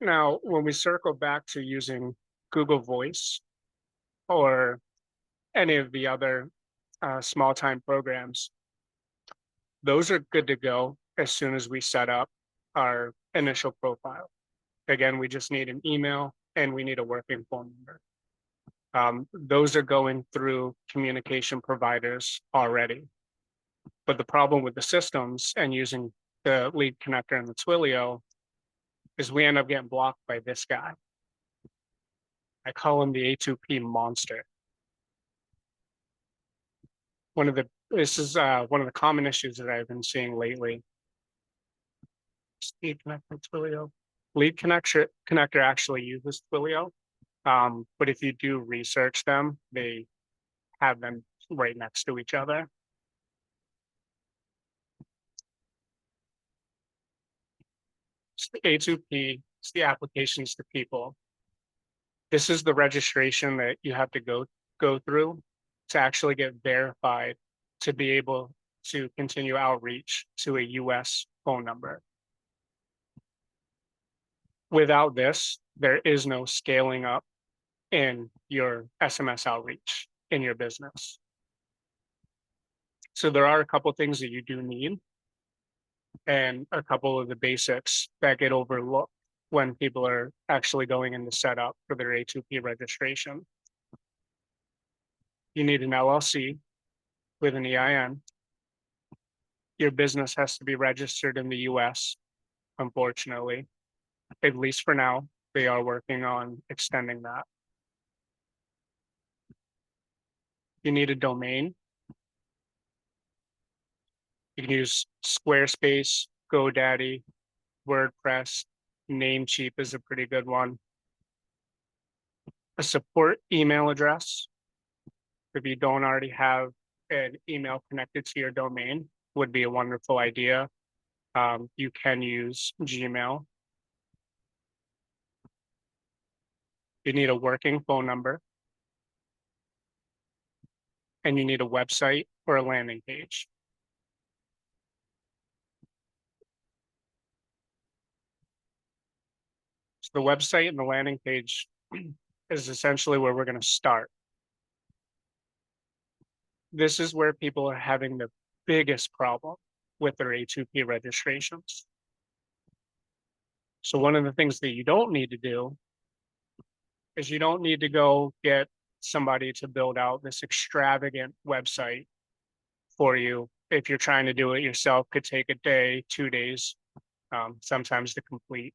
Now, when we circle back to using Google Voice or any of the other small time programs, those are good to go as soon as we set up our initial profile. Again, we just need an email and we need a working phone number. Those are going through communication providers already. But the problem with the systems and using the lead connector and the Twilio is we end up getting blocked by this guy. I call him the A2P monster. This is one of the common issues that I've been seeing lately. Lead connector Twilio. Lead connector actually uses Twilio, but if you do research them, they have them right next to each other. It's the A2P, it's the applications to people. This is the registration that you have to go through to actually get verified to be able to continue outreach to a US phone number. Without this, there is no scaling up in your SMS outreach in your business. So there are a couple things that you do need and a couple of the basics that get overlooked when people are actually going into setup for their A2P registration. You need an LLC with an EIN. Your business has to be registered in the US, unfortunately. At least for now, they are working on extending that. You need a domain. You can use Squarespace, GoDaddy, WordPress. Namecheap is a pretty good one. A support email address, if you don't already have an email connected to your domain, would be a wonderful idea. You can use Gmail. You need a working phone number. And you need a website or a landing page. So the website and the landing page is essentially where we're going to start. This is where people are having the biggest problem with their A2P registrations. So one of the things that you don't need to do is you don't need to go get somebody to build out this extravagant website for you. If you're trying to do it yourself, could take a day, 2 days, sometimes to complete.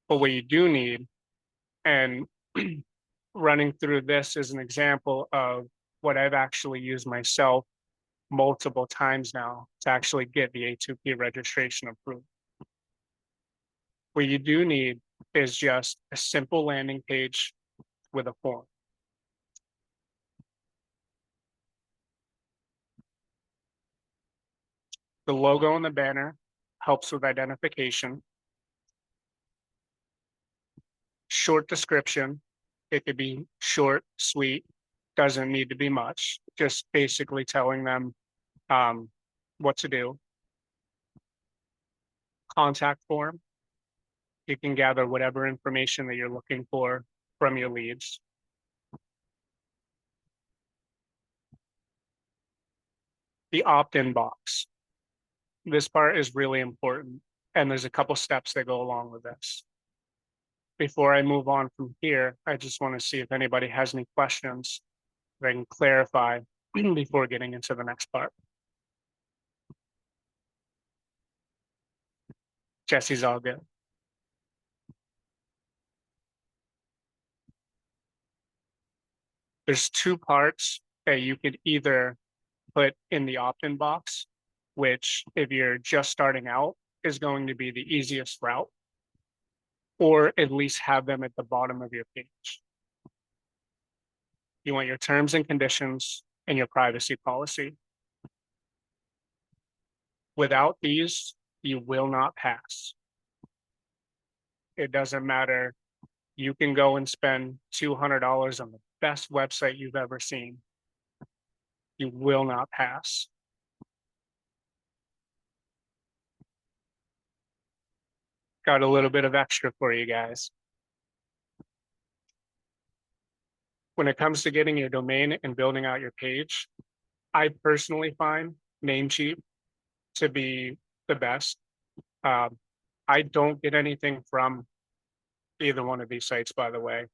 But what you do need, and running through this is an example of what I've actually used myself multiple times now to actually get the A2P registration approved. What you do need is just a simple landing page with a form. The logo and the banner helps with identification. Short description. It could be short, sweet, doesn't need to be much. Just basically telling them what to do. Contact form. You can gather whatever information that you're looking for from your leads. The opt-in box. This part is really important, and there's a couple steps that go along with this. Before I move on from here, I just want to see if anybody has any questions that I can clarify before getting into the next part. Jesse's all good. There's two parts that you could either put in the opt-in box, which if you're just starting out is going to be the easiest route, or at least have them at the bottom of your page. You want your terms and conditions and your privacy policy. Without these, you will not pass. It doesn't matter. You can go and spend $200 on the best website you've ever seen. You will not pass. got a little bit of extra for you guys. When it comes to getting your domain and building out your page, I personally find Namecheap to be the best. Um, I don't get anything from either one of these sites, by the way.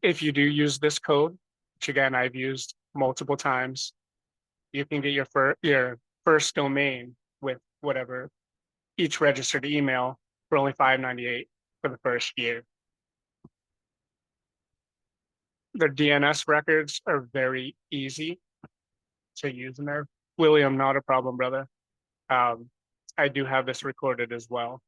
If you do use this code, which again I've used multiple times, you can get your first domain with whatever each registered email for only $5.98 for the first year. The DNS records are very easy to use in there. William, not a problem, brother. Um, I do have this recorded as well.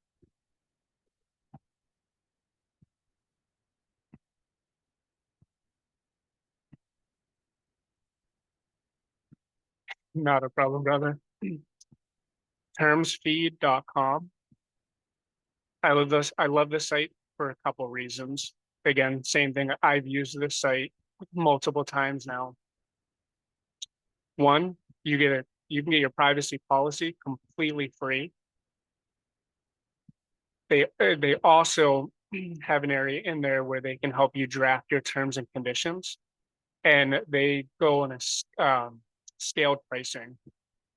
Not a problem, brother. Termsfeed.com. I love this site for a couple reasons. Again, same thing. I've used this site multiple times now. One, you can get your privacy policy completely free. They also have an area in there where they can help you draft your terms and conditions, and they go on a scaled pricing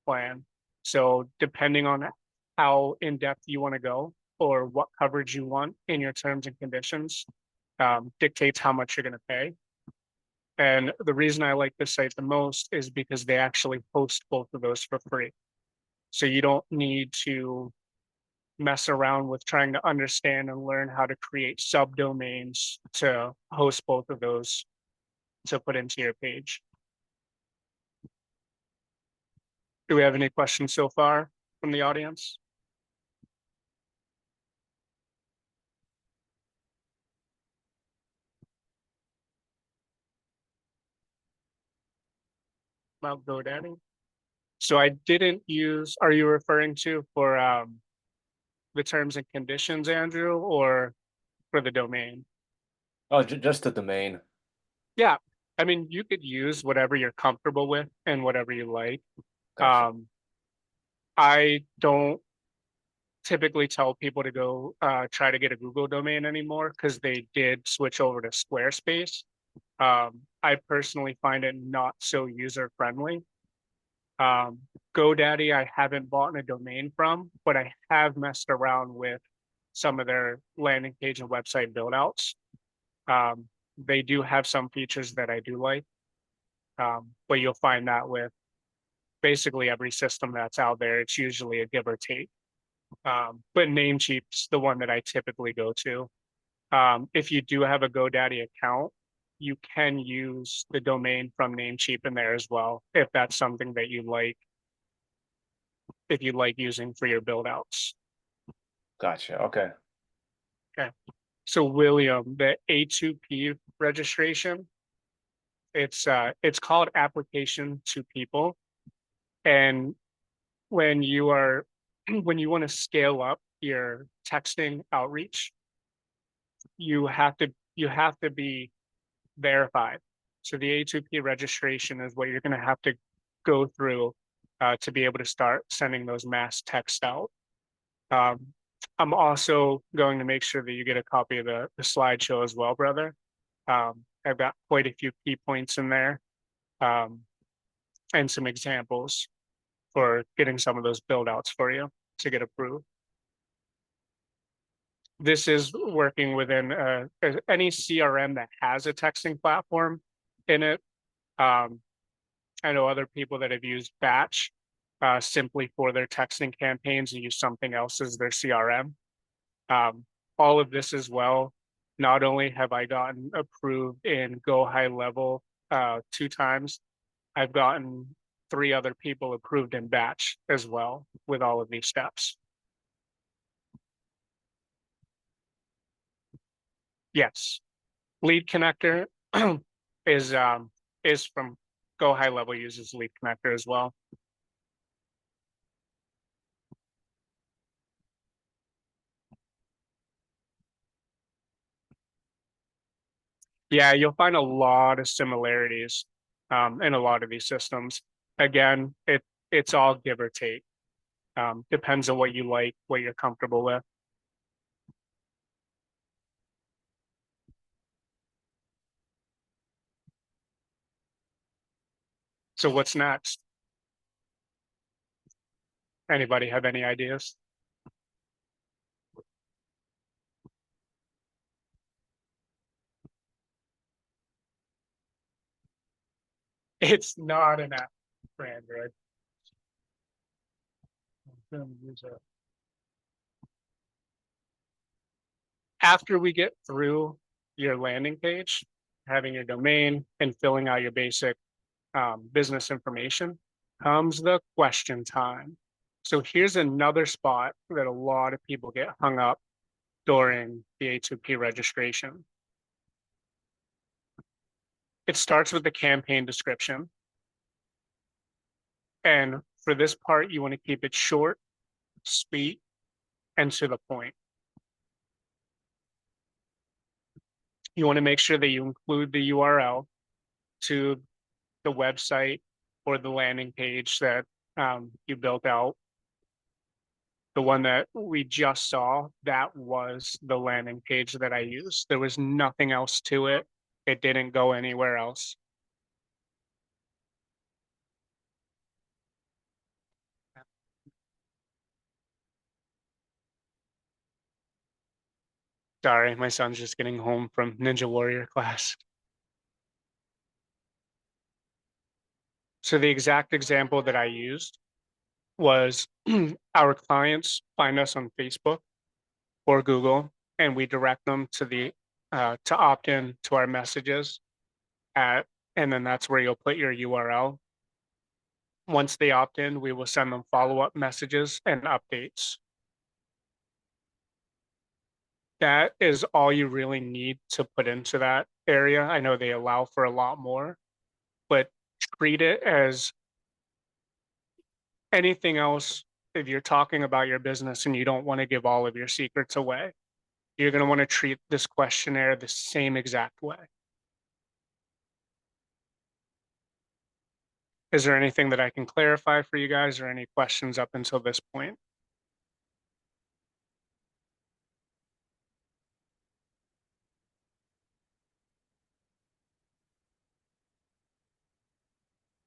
plan. So depending on how in depth you want to go or what coverage you want in your terms and conditions, dictates how much you're going to pay. And the reason I like this site the most is because they actually host both of those for free. So you don't need to mess around with trying to understand and learn how to create subdomains to host both of those to put into your page. Do we have any questions so far from the audience? About GoDaddy? So I didn't use, are you referring to for the terms and conditions, Andrew, or for the domain? Oh, just the domain. Yeah, I mean, you could use whatever you're comfortable with and whatever you like. Gotcha. I don't typically tell people to go try to get a Google domain anymore because they did switch over to Squarespace. I personally find it not so user friendly. Um, GoDaddy, I haven't bought a domain from, but I have messed around with some of their landing page and website build outs. They do have some features that I do like, but you'll find that with basically every system that's out there, it's usually a give or take. But Namecheap's the one that I typically go to. If you do have a GoDaddy account, you can use the domain from Namecheap in there as well, if that's something that you like, if you like using for your build outs. Gotcha. Okay. Okay. So William, the A2P registration, it's called application to people. And when you are when you want to scale up your texting outreach, you have to be verified. So the A2P registration is what you're going to have to go through to be able to start sending those mass texts out. Um, I'm also going to make sure that you get a copy of the slideshow as well, brother. I've got quite a few key points in there um, and some examples for getting some of those build outs for you to get approved. This is working within any CRM that has a texting platform in it. Um, I know other people that have used Batch simply for their texting campaigns and use something else as their CRM. All of this as well. Not only have I gotten approved in Go High Level 2 times, I've gotten 3 other people approved in Batch as well with all of these steps. Yes, Lead Connector is from Go High Level uses Lead Connector as well. Yeah, you'll find a lot of similarities in a lot of these systems. Again, it's all give or take. Depends on what you like, what you're comfortable with. So what's next? Anybody have any ideas? It's not an app for Android. After we get through your landing page, having your domain and filling out your basic business information, comes the question time. So here's another spot that a lot of people get hung up during the A2P registration. It starts with the campaign description. And for this part, you want to keep it short, sweet, and to the point. You want to make sure that you include the URL to the website or the landing page that you built out. The one that we just saw, that was the landing page that I used. There was nothing else to it. It didn't go anywhere else. Sorry, my son's just getting home from Ninja Warrior class. So the exact example that I used was our clients find us on Facebook or Google, and we direct them to the to opt in to our messages at, and then that's where you'll put your URL. Once they opt in, we will send them follow-up messages and updates. That is all you really need to put into that area. I know they allow for a lot more, but treat it as anything else. If you're talking about your business and you don't want to give all of your secrets away, you're going to want to treat this questionnaire the same exact way. Is there anything that I can clarify for you guys or any questions up until this point?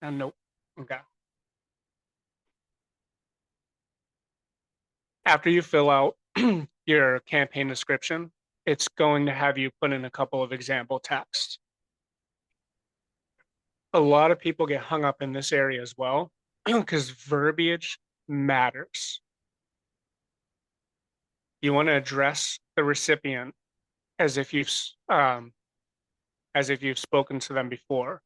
Nope. Okay. After you fill out your campaign description, it's going to have you put in a couple of example texts. A lot of people get hung up in this area as well because verbiage matters. You want to address the recipient as if you've spoken to them before.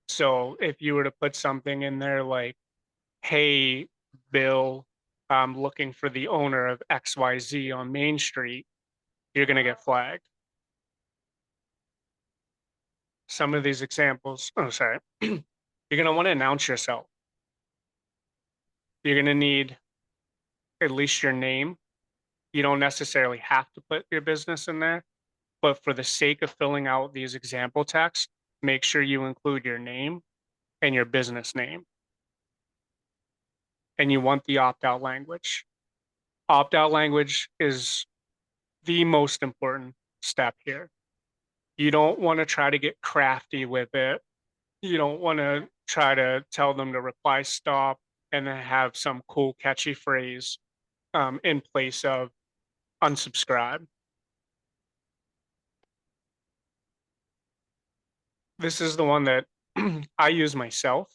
So if you were to put something in there like, "Hey, Bill, I'm looking for the owner of XYZ on Main Street," you're going to get flagged. Some of these examples, oh, sorry, you're going to want to announce yourself. You're going to need at least your name. You don't necessarily have to put your business in there, but for the sake of filling out these example texts, make sure you include your name and your business name. And you want the opt-out language. Opt-out language is the most important step here. You don't want to try to get crafty with it. You don't want to try to tell them to reply stop and then have some cool catchy phrase in place of unsubscribe. This is the one that I use myself,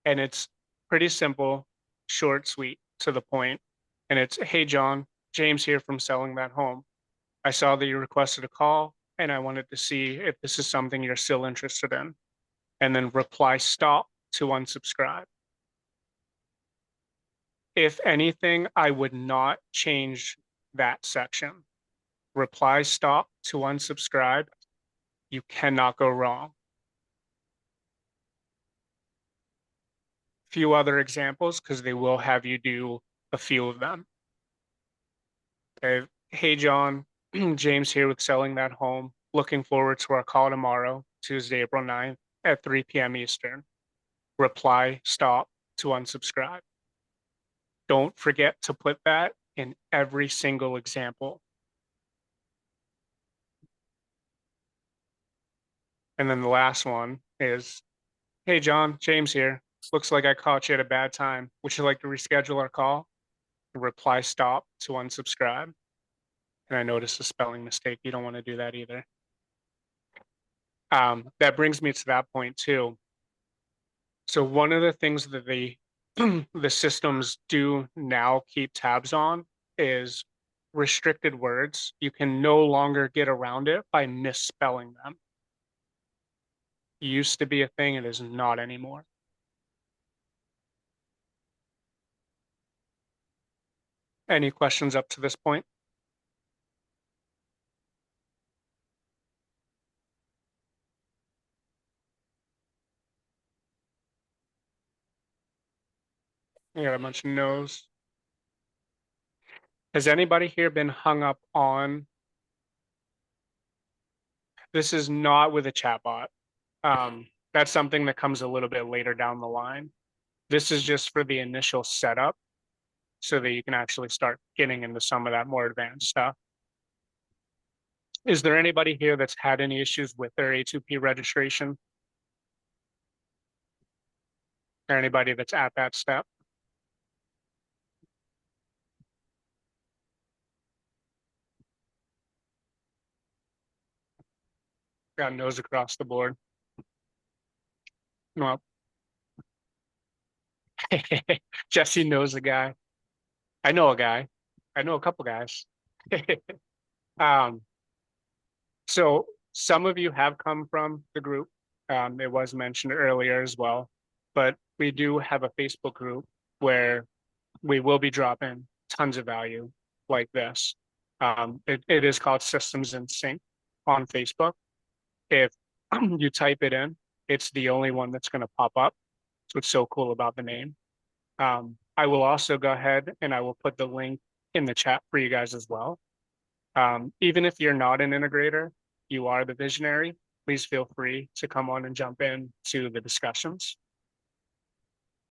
and it's pretty simple, short, sweet, to the point. And it's, "Hey, John, James here from Selling That Home. I saw that you requested a call, and I wanted to see if this is something you're still interested in." And then reply stop to unsubscribe. If anything, I would not change that section. Reply stop to unsubscribe. You cannot go wrong. Few other examples because they will have you do a few of them. Okay. "Hey, John, James here with Selling That Home. Looking forward to our call tomorrow, Tuesday, April 9th at 3 p.m. Eastern. Reply stop to unsubscribe. Don't forget to put that in every single example. And then the last one is, hey, John, James here. Looks like I caught you at a bad time. Would you like to reschedule our call? Reply stop to unsubscribe. And I noticed a spelling mistake. You don't want to do that either. That brings me to that point too. So one of the things that the systems do now keep tabs on is restricted words. You can no longer get around it by misspelling them. Used to be a thing, it is not anymore. Any questions up to this point? I got a bunch of no's. Has anybody here been hung up on? This is not with a chatbot. That's something that comes a little bit later down the line. This is just for the initial setup so that you can actually start getting into some of that more advanced stuff. Is there anybody here that's had any issues with their A2P registration? Or anybody that's at that step? Got no's across the board. Well, Jesse knows a guy. I know a guy. I know a couple guys. um, so some of you have come from the group. It was mentioned earlier as well, but we do have a Facebook group where we will be dropping tons of value like this. It is called Systems in Sync on Facebook. If you type it in, it's the only one that's going to pop up. That's what's so cool about the name. I will also go ahead and I will put the link in the chat for you guys as well. Even if you're not an integrator, you are the visionary, please feel free to come on and jump in to the discussions.